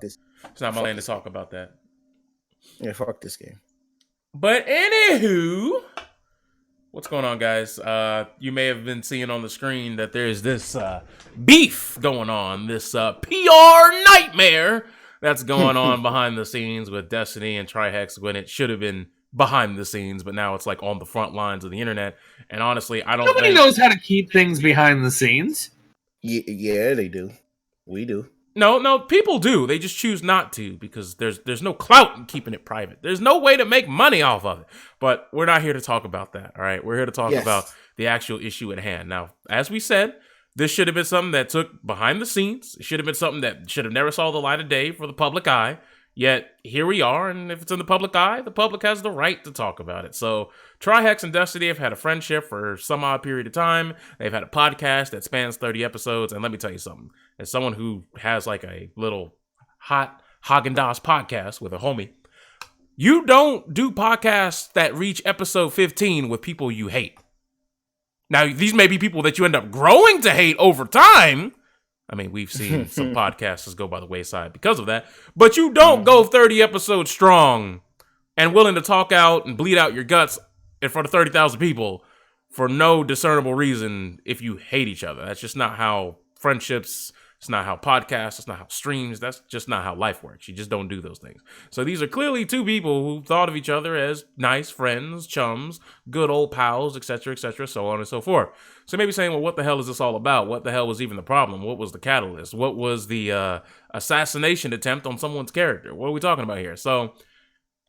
this. It's not my Fuck lane to this talk about that. Yeah, fuck this game. But anywho, what's going on, guys? You may have been seeing on the screen that there's this beef going on, this PR nightmare that's going on behind the scenes with Destiny and Trihex when it should have been behind the scenes, but now it's like on the front lines of the internet. And honestly, I don't Nobody knows how to keep things behind the scenes. Yeah, they do. We do. No, people do. They just choose not to because there's no clout in keeping it private. There's no way to make money off of it. But we're not here to talk about that, all right? We're here to talk about the actual issue at hand. Now, as we said, this should have been something that took behind the scenes. It should have been something that should have never saw the light of day for the public eye. Yet, here we are, and if it's in the public eye, the public has the right to talk about it. So, Trihex and Destiny have had a friendship for some odd period of time. They've had a podcast that spans 30 episodes, and let me tell you something. As someone who has like a little hot Haagen-Dazs podcast with a homie, you don't do podcasts that reach episode 15 with people you hate. Now, these may be people that you end up growing to hate over time. I mean, we've seen some podcasts go by the wayside because of that. But you don't go 30 episodes strong and willing to talk out and bleed out your guts in front of 30,000 people for no discernible reason if you hate each other. That's just not how friendships, it's not how podcasts, it's not how streams, that's just not how life works. You just don't do those things. So these are clearly two people who thought of each other as nice friends, chums, good old pals, etc., so on and so forth. So maybe saying, well, what the hell is this all about? What the hell was even the problem? What was the catalyst? What was the assassination attempt on someone's character? What are we talking about here? So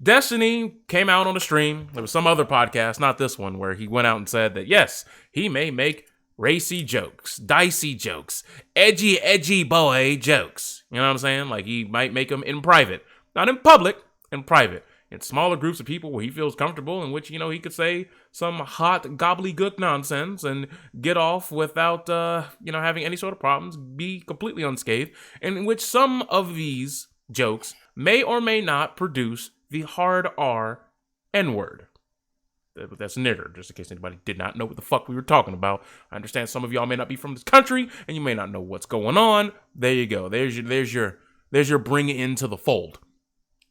Destiny came out on a stream. There was some other podcast, not this one, where he went out and said that, yes, he may make racy jokes, dicey jokes, edgy boy jokes. You know what I'm saying? Like, he might make them in private. Not in public, in private. In smaller groups of people where he feels comfortable, in which, you know, he could say some hot gobbledygook nonsense and get off without, having any sort of problems, be completely unscathed, and in which some of these jokes may or may not produce the hard R N-word. That's nigger, just in case anybody did not know what the fuck we were talking about. I understand some of y'all may not be from this country, and you may not know what's going on. There you go. There's your bring into the fold.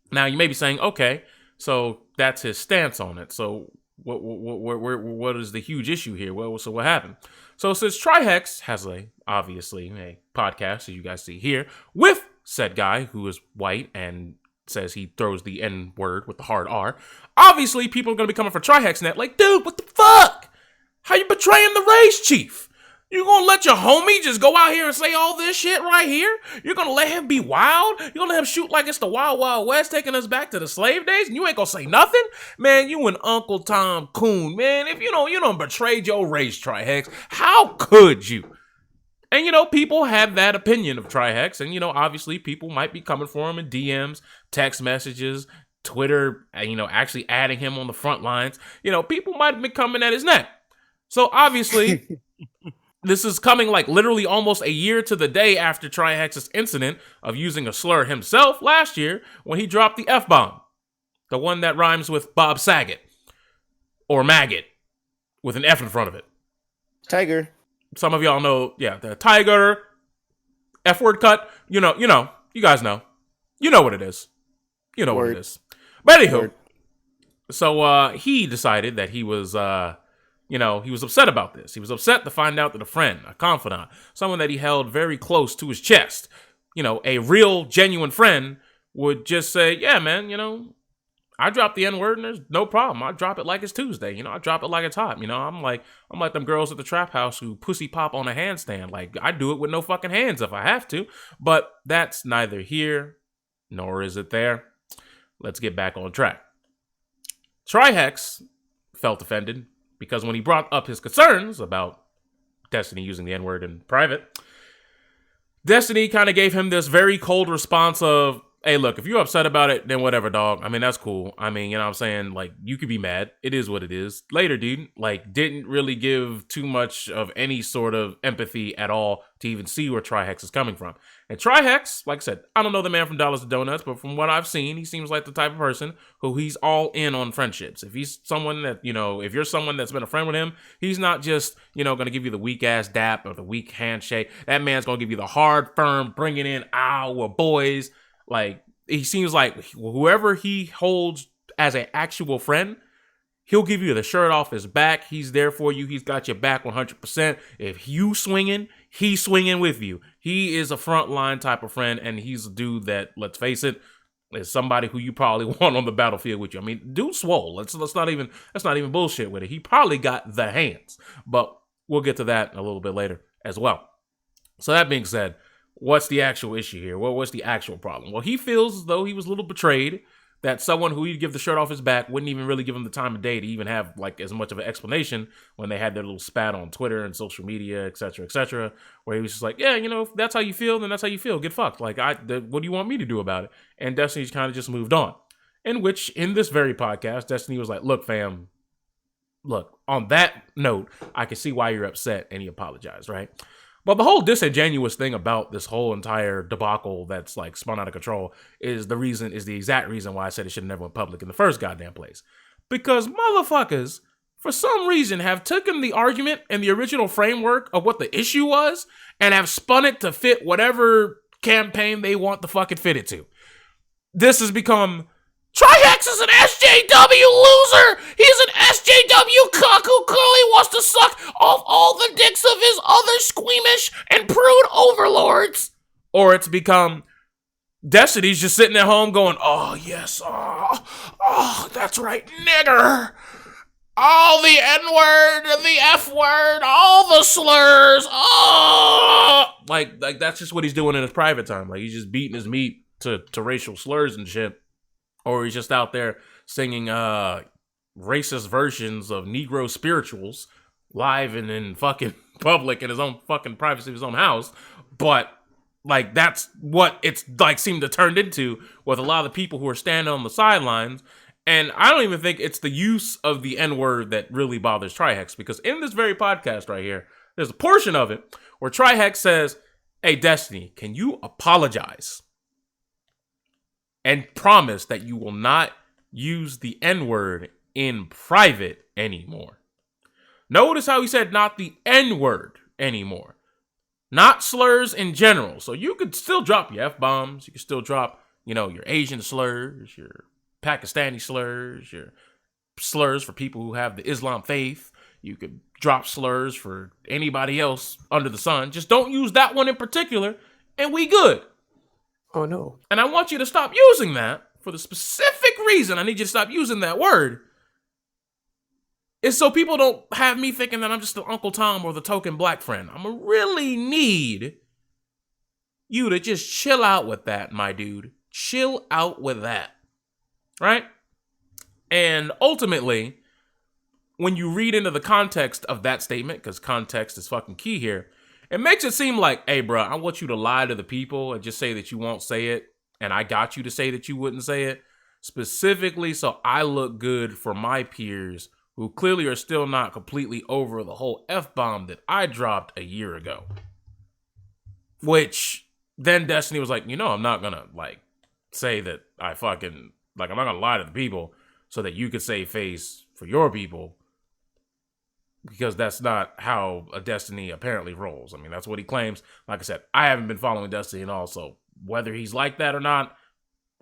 Now, you may be saying, okay, so that's his stance on it. So what is the huge issue here? Well, so what happened? So since Trihex has obviously a podcast, as you guys see here, with said guy who is white and says he throws the N-word with the hard R, obviously people are going to be coming for Trihex net like, dude, what the fuck? How you betraying the race chief? You gonna let your homie just go out here and say all this shit right here? You're gonna let him be wild? You're gonna let him shoot like it's the Wild Wild West taking us back to the slave days and you ain't gonna say nothing? Man, you and Uncle Tom Coon, man, if you don't betrayed your race, Trihex, how could you? And, people have that opinion of Trihex, and, obviously people might be coming for him in DMs, text messages, Twitter, actually adding him on the front lines. People might have been coming at his neck. So, obviously, this is coming like literally almost a year to the day after Trihex's incident of using a slur himself last year when he dropped the F-bomb. The one that rhymes with Bob Saget. Or maggot. With an F in front of it. Tiger. Some of y'all know, the tiger, F-word cut, you guys know. You know what it is. You know what it is. But anywho, so he decided that he was, he was upset about this. He was upset to find out that a friend, a confidant, someone that he held very close to his chest, a real, genuine friend would just say, yeah, man, I drop the N-word and there's no problem. I drop it like it's Tuesday. I drop it like it's hot. I'm like them girls at the trap house who pussy pop on a handstand. Like, I do it with no fucking hands if I have to. But that's neither here nor is it there. Let's get back on track. Trihex felt offended because when he brought up his concerns about Destiny using the N-word in private, Destiny kind of gave him this very cold response of, hey, look, if you're upset about it, then whatever, dog. I mean, that's cool. I mean, you know what I'm saying? Like, you could be mad. It is what it is. Later, dude, like, didn't really give too much of any sort of empathy at all to even see where Trihex is coming from. And Trihex, like I said, I don't know the man from Dollars to Donuts, but from what I've seen, he seems like the type of person who he's all in on friendships. If he's someone that, if you're someone that's been a friend with him, he's not just, going to give you the weak-ass dap or the weak handshake. That man's going to give you the hard, firm, bringing in, we're boys. Like, he seems like whoever he holds as an actual friend, he'll give you the shirt off his back. He's there for you. He's got your back 100%. If you swinging, he's swinging with you. He is a frontline type of friend, and he's a dude that, let's face it, is somebody who you probably want on the battlefield with you. I mean, dude swole. Let's not even bullshit with it. He probably got the hands, but we'll get to that a little bit later as well. So that being said, what's the actual issue here? What's the actual problem? Well, he feels as though he was a little betrayed, that someone who he'd give the shirt off his back wouldn't even really give him the time of day to even have like as much of an explanation when they had their little spat on Twitter and social media, etc., where he was just like, yeah, you know, if that's how you feel, then that's how you feel. Get fucked. Like, what do you want me to do about it? And Destiny's kind of just moved on. In which, in this very podcast, Destiny was like, look, fam, look, on that note, I can see why you're upset, and he apologized, right? But the whole disingenuous thing about this whole entire debacle that's like spun out of control is the exact reason why I said it should have never went public in the first goddamn place. Because motherfuckers, for some reason, have taken the argument and the original framework of what the issue was and have spun it to fit whatever campaign they want to fucking fit it to. This has become, Trihex is an SJW loser. He's an SJW cuck who clearly wants to suck off all the dicks of his other squeamish and prude overlords. Or it's become, Destiny's just sitting at home going, oh, yes, oh, that's right, nigger. All the N-word, the F-word, all the slurs, oh. Like that's just what he's doing in his private time. Like, he's just beating his meat to racial slurs and shit. Or he's just out there singing racist versions of Negro spirituals live and in fucking public in his own fucking privacy of his own house. But like, that's what it's like seemed to turn into with a lot of the people who are standing on the sidelines. And I don't even think it's the use of the N-word that really bothers Trihex, because in this very podcast right here, there's a portion of it where Trihex says, hey, Destiny, can you apologize and promise that you will not use the N-word in private anymore? Notice how he said not the N-word anymore. Not slurs in general. So you could still drop your F-bombs. You could still drop, you know, your Asian slurs, your Pakistani slurs, your slurs for people who have the Islam faith. You could drop slurs for anybody else under the sun. Just don't use that one in particular, and we good. Oh, no. And I want you to stop using that for the specific reason I need you to stop using that word. Is so people don't have me thinking that I'm just the Uncle Tom or the token black friend. I'm gonna really need you to just chill out with that, my dude. Chill out with that. Right? And ultimately, when you read into the context of that statement, because context is fucking key here, it makes it seem like, hey, bro, I want you to lie to the people and just say that you won't say it, and I got you to say that you wouldn't say it, specifically so I look good for my peers who clearly are still not completely over the whole F-bomb that I dropped a year ago. Which, then Destiny was like, you know, I'm not gonna, like, say that I fucking, like, I'm not gonna lie to the people so that you could save face for your people, because that's not how a Destiny apparently rolls. I mean, that's what he claims. Like I said, I haven't been following Destiny at all, so whether he's like that or not,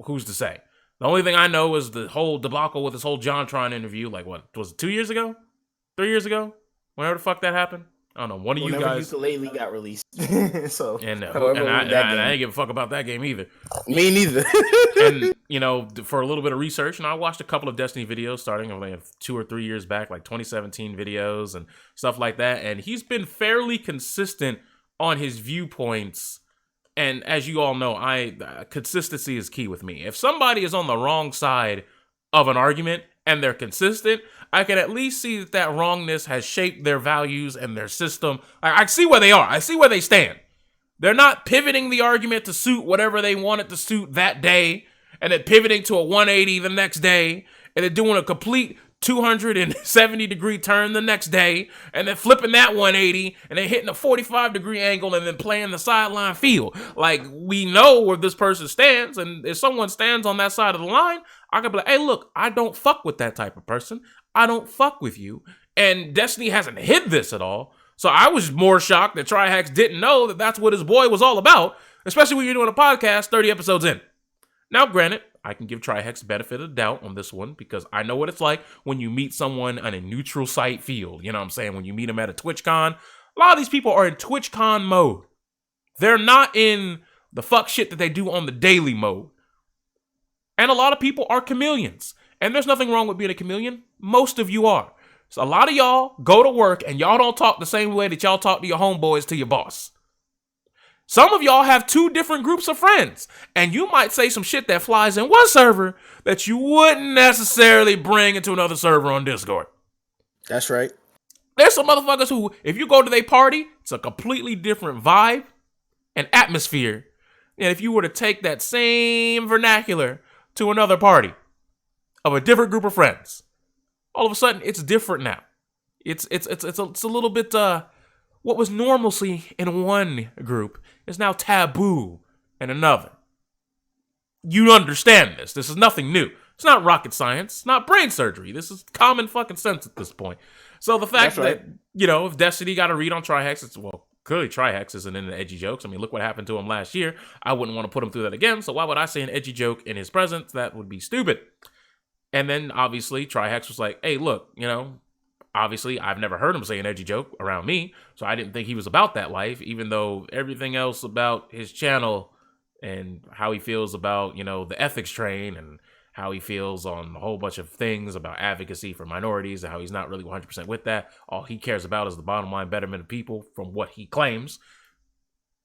who's to say? The only thing I know is the whole debacle with this whole JonTron interview, like, what, was it 2 years ago? 3 years ago? Whenever the fuck that happened? I don't know. One of you guys. Ukulele got released. So, and I ain't give a fuck about that game either. Me neither. And, you know, for a little bit of research, and I watched a couple of Destiny videos starting like 2 or 3 years back, like 2017 videos and stuff like that. And he's been fairly consistent on his viewpoints. And as you all know, consistency is key with me. If somebody is on the wrong side of an argument and they're consistent, I can at least see that wrongness has shaped their values and their system. I see where they are. I see where they stand. They're not pivoting the argument to suit whatever they want it to suit that day, and then pivoting to a 180 the next day, and then doing a complete 270-degree turn the next day, and then flipping that 180, and then hitting a 45-degree angle, and then playing the sideline field. Like, we know where this person stands, and if someone stands on that side of the line, I can be like, hey, look, I don't fuck with that type of person. I don't fuck with you. And Destiny hasn't hid this at all. So I was more shocked that Trihex didn't know that that's what his boy was all about, especially when you're doing a podcast 30 episodes in. Now, granted, I can give Trihex the benefit of the doubt on this one because I know what it's like when you meet someone on a neutral site field. You know what I'm saying? When you meet them at a TwitchCon, a lot of these people are in TwitchCon mode. They're not in the fuck shit that they do on the daily mode. And a lot of people are chameleons. And there's nothing wrong with being a chameleon. Most of you are. So a lot of y'all go to work and y'all don't talk the same way that y'all talk to your homeboys to your boss. Some of y'all have two different groups of friends, and you might say some shit that flies in one server that you wouldn't necessarily bring into another server on Discord. That's right. There's some motherfuckers who, if you go to their party, it's a completely different vibe and atmosphere. And if you were to take that same vernacular to another party of a different group of friends, all of a sudden it's different now. It's a little bit what was normalcy in one group is now taboo in another. You understand this. This is nothing new. It's not rocket science. It's not brain surgery. This is common fucking sense at this point. So the fact that, if Destiny got a read on Trihex, it's, well, clearly Trihex isn't into edgy jokes. I mean, look what happened to him last year. I wouldn't want to put him through that again. So why would I say an edgy joke in his presence? That would be stupid. And then, obviously, Trihex was like, hey, look, obviously, I've never heard him say an edgy joke around me, so I didn't think he was about that life, even though everything else about his channel and how he feels about, the ethics train and how he feels on a whole bunch of things about advocacy for minorities and how he's not really 100% with that. All he cares about is the bottom line betterment of people from what he claims.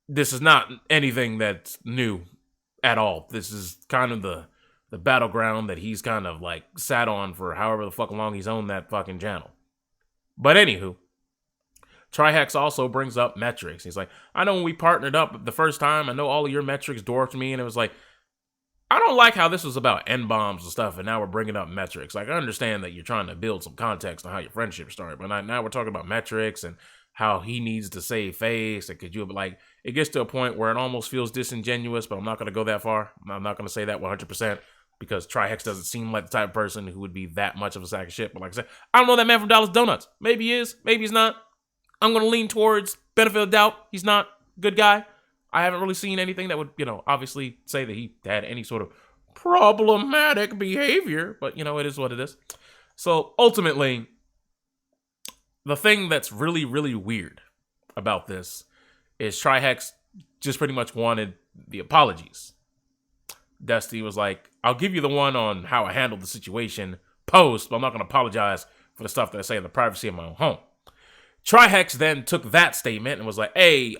This is not anything that's new at all. This is kind of the battleground that he's kind of like sat on for however the fuck long he's owned that fucking channel. But anywho, Trihex also brings up metrics. He's like, I know when we partnered up the first time, I know all of your metrics dwarfed me. And it was like, I don't like how this was about N-bombs and stuff, and now we're bringing up metrics. Like, I understand that you're trying to build some context on how your friendship started, but now we're talking about metrics and how he needs to save face. And could you, like, it gets to a point where it almost feels disingenuous, but I'm not going to go that far. I'm not going to say that 100%. Because Trihex doesn't seem like the type of person who would be that much of a sack of shit. But like I said, I don't know that man from Dallas Donuts. Maybe he is. Maybe he's not. I'm going to lean towards benefit of doubt. He's not a good guy. I haven't really seen anything that would, obviously say that he had any sort of problematic behavior. But, it is what it is. So ultimately, the thing that's really, really weird about this is Trihex just pretty much wanted the apologies. Dusty was like, I'll give you the one on how I handled the situation post, but I'm not going to apologize for the stuff that I say in the privacy of my own home. Trihex then took that statement and was like, hey,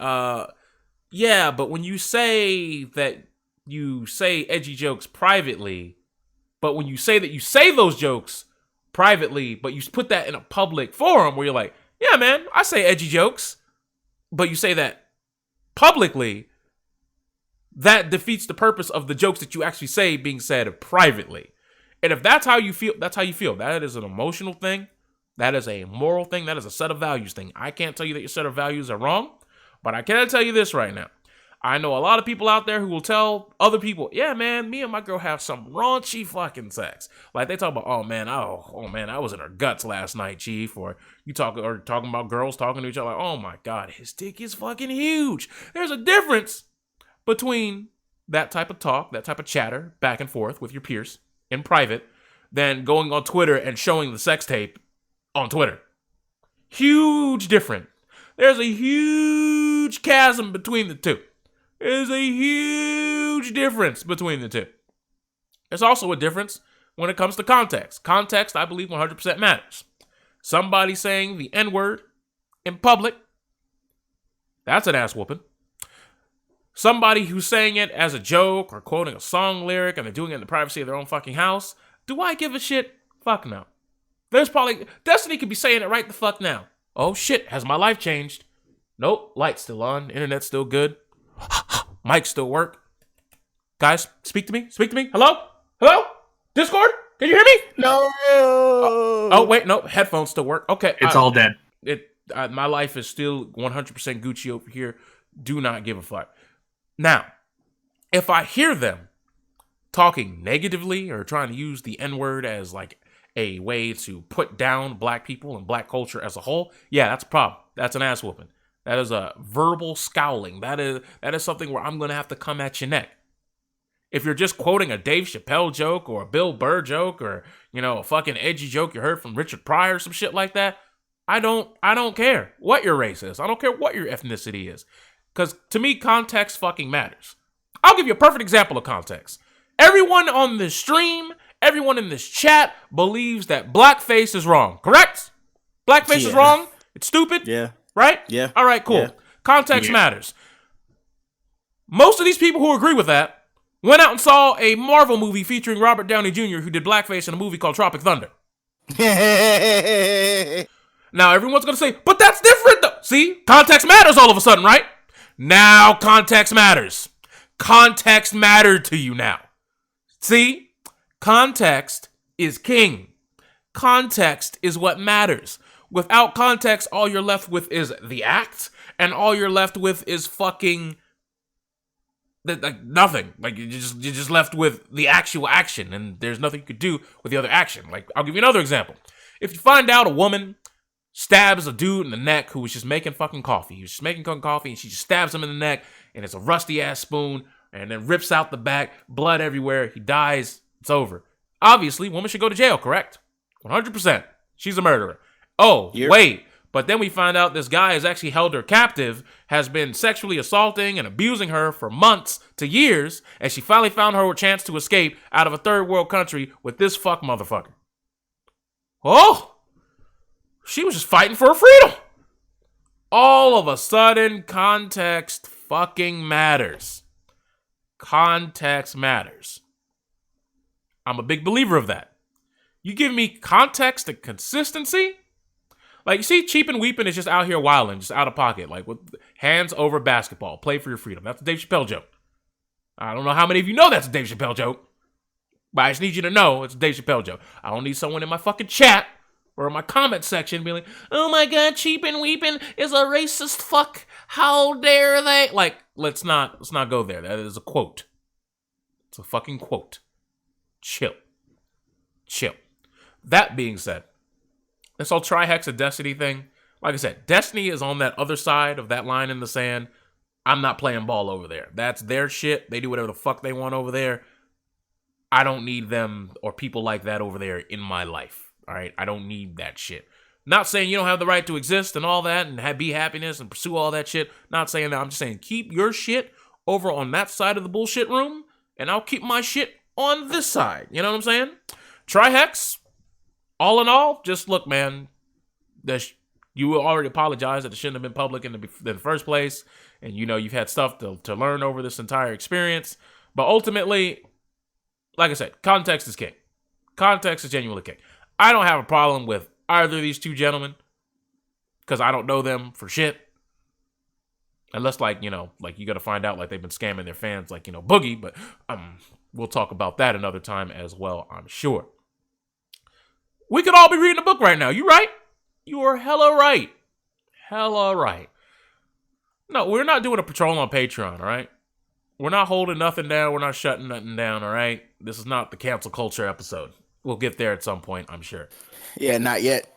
yeah, but when you say that you say edgy jokes privately, but when you say that you say those jokes privately, but you put that in a public forum where you're like, yeah, man, I say edgy jokes, but you say that publicly, that defeats the purpose of the jokes that you actually say being said privately. And if that's how you feel, that's how you feel. That is an emotional thing. That is a moral thing. That is a set of values thing. I can't tell you that your set of values are wrong, but I can tell you this right now. I know a lot of people out there who will tell other people, yeah, man, me and my girl have some raunchy fucking sex. Like they talk about, oh man, I was in her guts last night, chief. Or talking about girls talking to each other like, oh my God, his dick is fucking huge. There's a difference between that type of talk, that type of chatter back and forth with your peers in private, than going on Twitter and showing the sex tape on Twitter. Huge difference. There's a huge chasm between the two. There's a huge difference between the two. There's also a difference when it comes to context. Context, I believe, 100% matters. Somebody saying the N-word in public, that's an ass whooping. Somebody who's saying it as a joke or quoting a song lyric and they're doing it in the privacy of their own fucking house, do I give a shit? Fuck no. There's probably, Destiny could be saying it right the fuck now. Oh shit, has my life changed? Nope, light's still on, internet's still good. Mic still work. Guys, speak to me. Hello? Discord? Can you hear me? No. Oh wait, no, headphones still work. Okay. It's all dead. My life is still 100% Gucci over here. Do not give a fuck. Now, if I hear them talking negatively or trying to use the N-word as like a way to put down black people and black culture as a whole, yeah, that's a problem. That's an ass whooping. That is a verbal scowling. That is something where I'm going to have to come at your neck. If you're just quoting a Dave Chappelle joke or a Bill Burr joke or, a fucking edgy joke you heard from Richard Pryor or some shit like that, I don't care what your race is. I don't care what your ethnicity is. Because to me, context fucking matters. I'll give you a perfect example of context. Everyone on this stream, everyone in this chat believes that blackface is wrong, correct? Blackface is wrong? It's stupid? Yeah. Right? Yeah. All right, cool. Yeah. Context matters. Most of these people who agree with that went out and saw a Marvel movie featuring Robert Downey Jr. who did blackface in a movie called Tropic Thunder. Now, everyone's going to say, but that's different though. See? Context matters all of a sudden, right? Now, context matters. Context mattered to you now. See? Context is king. Context is what matters. Without context, all you're left with is the act, and all you're left with is fucking nothing. Like you're just left with the actual action, and there's nothing you could do with the other action. Like, I'll give you another example. If you find out a woman stabs a dude in the neck who was just making fucking coffee, he was just making coffee, and she just stabs him in the neck, and it's a rusty ass spoon, and then rips out the back, blood everywhere, he dies, it's over. Obviously, woman should go to jail, correct? 100%. She's a murderer. Oh, wait. But then we find out this guy has actually held her captive, has been sexually assaulting and abusing her for months to years, and she finally found her chance to escape out of a third world country with this fuck motherfucker. Oh! She was just fighting for her freedom. All of a sudden, context fucking matters. Context matters. I'm a big believer of that. You give me context and consistency. Like, you see, Cheap and Weepin' is just out here wilding, just out of pocket, like with hands over basketball. Play for your freedom. That's a Dave Chappelle joke. I don't know how many of you know that's a Dave Chappelle joke, but I just need you to know it's a Dave Chappelle joke. I don't need someone in my fucking chat or in my comment section being like, oh my god, Cheap and Weepin' is a racist fuck. How dare they? Like, let's not go there. That is a quote. It's a fucking quote. Chill. That being said, this whole Trihex and Destiny thing, like I said, Destiny is on that other side of that line in the sand. I'm not playing ball over there. That's their shit. They do whatever the fuck they want over there. I don't need them or people like that over there in my life. All right? I don't need that shit. Not saying you don't have the right to exist and all that and be happiness and pursue all that shit. Not saying that. I'm just saying keep your shit over on that side of the bullshit room, and I'll keep my shit on this side. You know what I'm saying? Trihex, all in all, just look, man, you already apologized that it shouldn't have been public in the first place. And, you've had stuff to learn over this entire experience. But ultimately, like I said, context is king. Context is genuinely king. I don't have a problem with either of these two gentlemen because I don't know them for shit. Unless, you got to find out, they've been scamming their fans, Boogie. But we'll talk about that another time as well, I'm sure. We could all be reading a book right now. You right? You are hella right. Hella right. No, we're not doing a patrol on Patreon, all right? We're not holding nothing down. We're not shutting nothing down, all right? This is not the cancel culture episode. We'll get there at some point, I'm sure. Yeah, not yet.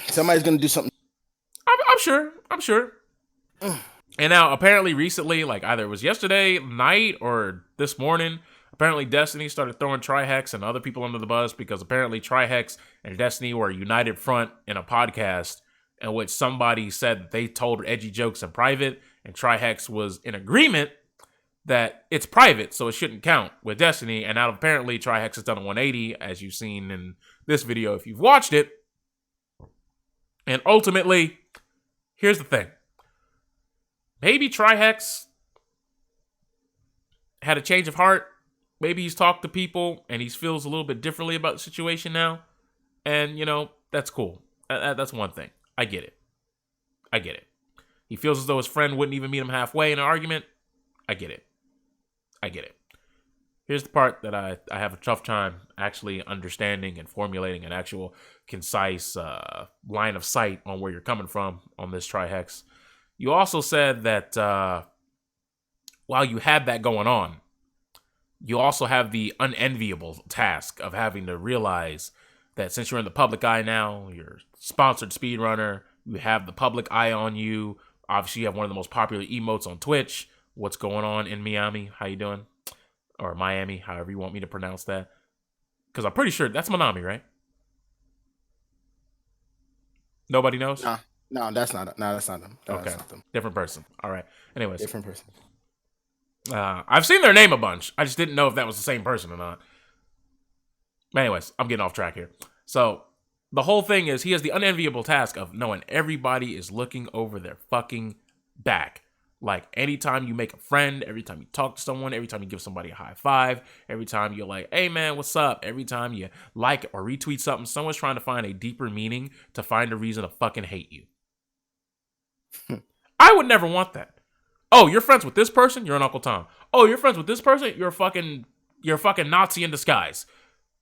Somebody's going to do something. I'm sure. And now, apparently, recently, either it was yesterday night or this morning, apparently Destiny started throwing Trihex and other people under the bus because apparently Trihex and Destiny were a united front in a podcast in which somebody said that they told edgy jokes in private, and Trihex was in agreement that it's private, so it shouldn't count with Destiny. And now apparently Trihex has done a 180, as you've seen in this video if you've watched it. And ultimately, here's the thing. Maybe Trihex had a change of heart. Maybe he's talked to people and he feels a little bit differently about the situation now. And, that's cool. That's one thing. I get it. He feels as though his friend wouldn't even meet him halfway in an argument. I get it. Here's the part that I have a tough time actually understanding and formulating an actual concise line of sight on where you're coming from on this Trihex. You also said that while you had that going on, you also have the unenviable task of having to realize that since you're in the public eye now, you're sponsored speedrunner, you have the public eye on you. Obviously, you have one of the most popular emotes on Twitch. What's going on in Miami? How you doing? or Miami, however you want me to pronounce that. Because I'm pretty sure that's Manami, right? Nobody knows? No, that's not them. That's Okay. not them. Different person. All right. Anyways. Different person. I've seen their name a bunch. I just didn't know if that was the same person or not. Anyways, I'm getting off track here. So, the whole thing is he has the unenviable task of knowing everybody is looking over their fucking back. Like, anytime you make a friend, every time you talk to someone, every time you give somebody a high five, every time you're like, hey man, what's up? Every time you like or retweet something, someone's trying to find a deeper meaning to find a reason to fucking hate you. I would never want that. Oh, you're friends with this person? You're an Uncle Tom. Oh, you're friends with this person? You're a fucking Nazi in disguise.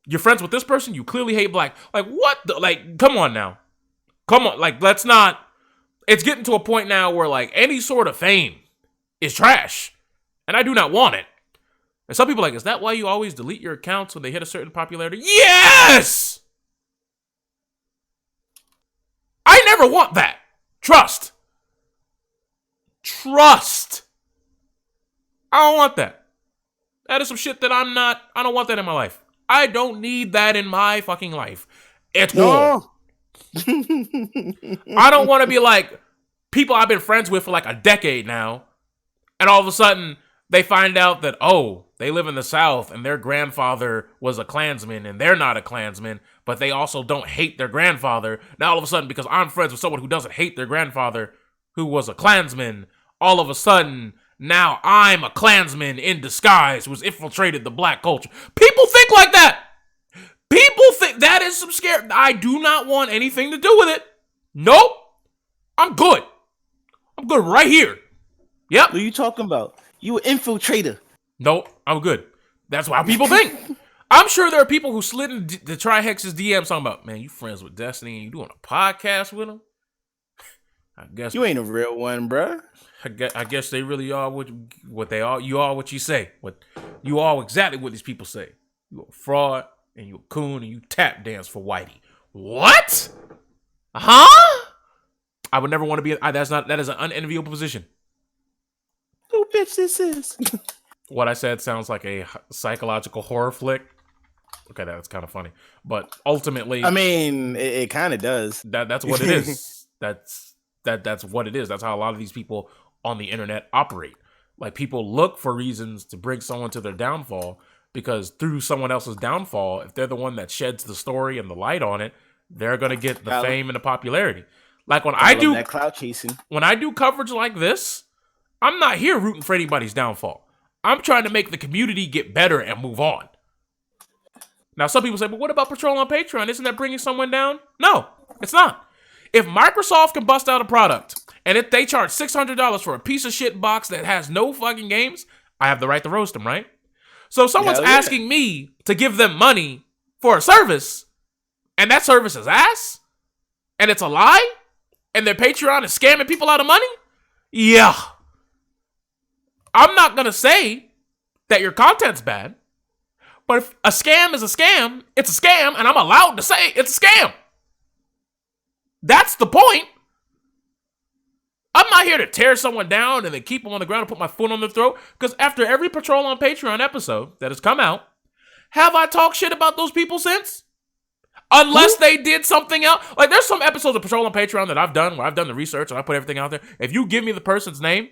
You're friends with this person? You clearly hate black. Like, what the? Like, come on now. Come on. Like, let's not. It's getting to a point now where, like, any sort of fame is trash. And I do not want it. And some people are like, is that why you always delete your accounts when they hit a certain popularity? Yes! I never want that. Trust. I don't want that. That is some shit that I don't want that in my life. I don't need that in my fucking life at all. I don't want to be like people I've been friends with for like a decade now, and all of a sudden they find out that, oh, they live in the South and their grandfather was a Klansman and they're not a Klansman, but they also don't hate their grandfather. Now all of a sudden, because I'm friends with someone who doesn't hate their grandfather who was a Klansman, all of a sudden now I'm a Klansman in disguise who's infiltrated the black culture. People think like that. People think that is some scare. I do not want anything to do with it. Nope. I'm good. I'm good right here. Yep. What are you talking about? You an infiltrator. Nope. I'm good. That's how people think. I'm sure there are people who slid in the Trihex's DMs talking about, man, you friends with Destiny and you doing a podcast with him? I guess you ain't a real one, bruh. I guess they really are what they are. You are what you say. You are exactly what these people say. You a fraud and you a coon and you tap dance for Whitey. What? Huh? I would never want to be. That is an unenviable position. Who bitch this is? What I said sounds like a psychological horror flick. Okay, that's kind of funny, but ultimately, I mean, it kind of does. That's what it is. That's what it is. That's how a lot of these people on the internet operate. Like, people look for reasons to bring someone to their downfall, because through someone else's downfall, if they're the one that sheds the story and the light on it, they're gonna get the fame and the popularity. Like when I do that cloud chasing. When I do coverage like this, I'm not here rooting for anybody's downfall. I'm trying to make the community get better and move on. Now, some people say, but what about Patrol on Patreon? Isn't that bringing someone down? No, it's not. If Microsoft can bust out a product and if they charge $600 for a piece of shit box that has no fucking games, I have the right to roast them, right? So if someone's asking me to give them money for a service, and that service is ass, and it's a lie, and their Patreon is scamming people out of money, yeah. I'm not going to say that your content's bad, but if a scam is a scam, it's a scam, and I'm allowed to say it's a scam. That's the point. I'm not here to tear someone down and then keep them on the ground and put my foot on their throat, because after every Patrol on Patreon episode that has come out, have I talked shit about those people since? Unless they did something else. Like, there's some episodes of Patrol on Patreon that I've done where I've done the research and I put everything out there. If you give me the person's name,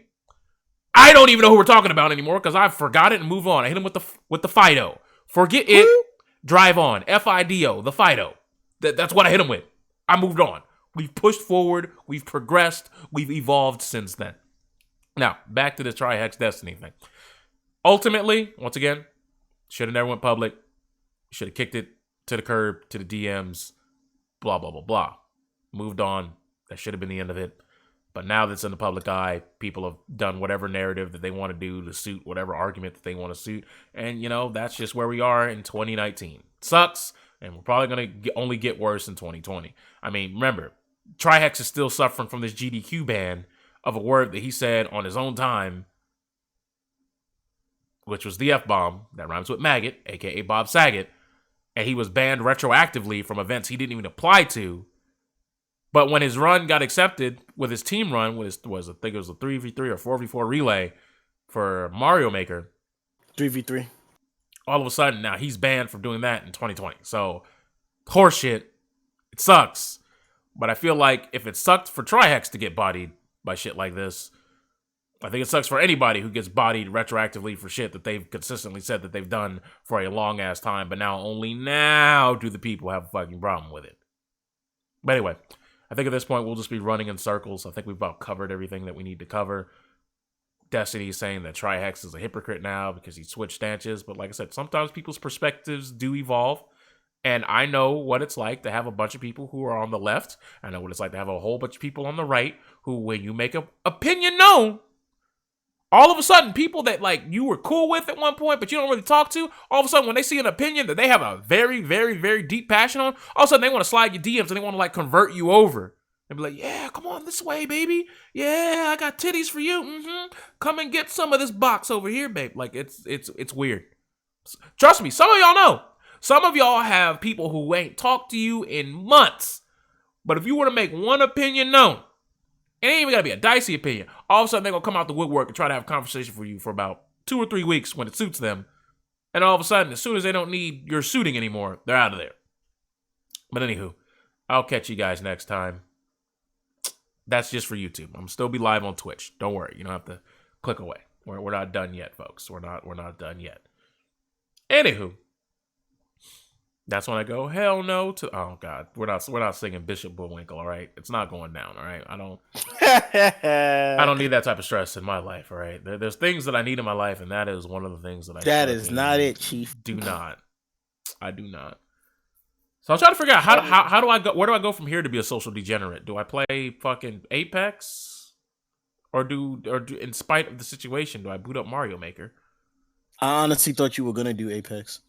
I don't even know who we're talking about anymore because I've forgot it and move on. I hit him with the Fido. Forget it. Drive on. Fido. The Fido. That's what I hit him with. I moved on. We've pushed forward. We've progressed. We've evolved since then. Now, back to this Trihex Destiny thing. Ultimately, once again, should have never went public. Should have kicked it to the curb, to the DMs, blah, blah, blah, blah. Moved on. That should have been the end of it. But now that's in the public eye, people have done whatever narrative that they want to do to suit whatever argument that they want to suit. And, that's just where we are in 2019. Sucks, and we're probably going to only get worse in 2020. I mean, remember, Trihex is still suffering from this GDQ ban of a word that he said on his own time, which was the F-bomb, that rhymes with maggot, a.k.a. Bob Saget, and he was banned retroactively from events he didn't even apply to. But when his run got accepted, with his team run, I think it was a 3v3 or 4v4 relay for Mario Maker. 3v3. all of a sudden now he's banned from doing that in 2020. So horseshit. It sucks. But I feel like if it sucked for Trihex to get bodied by shit like this, I think it sucks for anybody who gets bodied retroactively for shit that they've consistently said that they've done for a long ass time, but now only now do the people have a fucking problem with it. But anyway, I think at this point we'll just be running in circles. I think we've about covered everything that we need to cover. Destiny is saying that Trihex is a hypocrite now because he switched stances, but like I said, sometimes people's perspectives do evolve. And I know what it's like to have a bunch of people who are on the left. I know what it's like to have a whole bunch of people on the right who, when you make an opinion known, all of a sudden, people that like you were cool with at one point, but you don't really talk to, all of a sudden, when they see an opinion that they have a very, very, very deep passion on, all of a sudden they want to slide your DMs and they want to like convert you over. And be like, yeah, come on this way, baby. Yeah, I got titties for you. Come and get some of this box over here, babe. Like it's weird. Trust me, some of y'all know. Some of y'all have people who ain't talked to you in months. But if you were to make one opinion known, it ain't even gotta be a dicey opinion. All of a sudden, they're gonna come out the woodwork and try to have a conversation for you for about 2 or 3 weeks when it suits them. And all of a sudden, as soon as they don't need your suiting anymore, they're out of there. But anywho, I'll catch you guys next time. That's just for YouTube. I'm still be live on Twitch. Don't worry, you don't have to click away. We're not done yet, folks. We're not done yet. Anywho, that's when I go, hell no to, oh God, we're not singing Bishop Bullwinkle, all right? It's not going down, all right? I don't need that type of stress in my life, all right? There's things that I need in my life, and that is one of the things that I That is not it, Chief. I do not. So I'm trying to figure out how do I go, where do I go from here to be a social degenerate? Do I play fucking Apex? Or do in spite of the situation, do I boot up Mario Maker? I honestly thought you were gonna do Apex.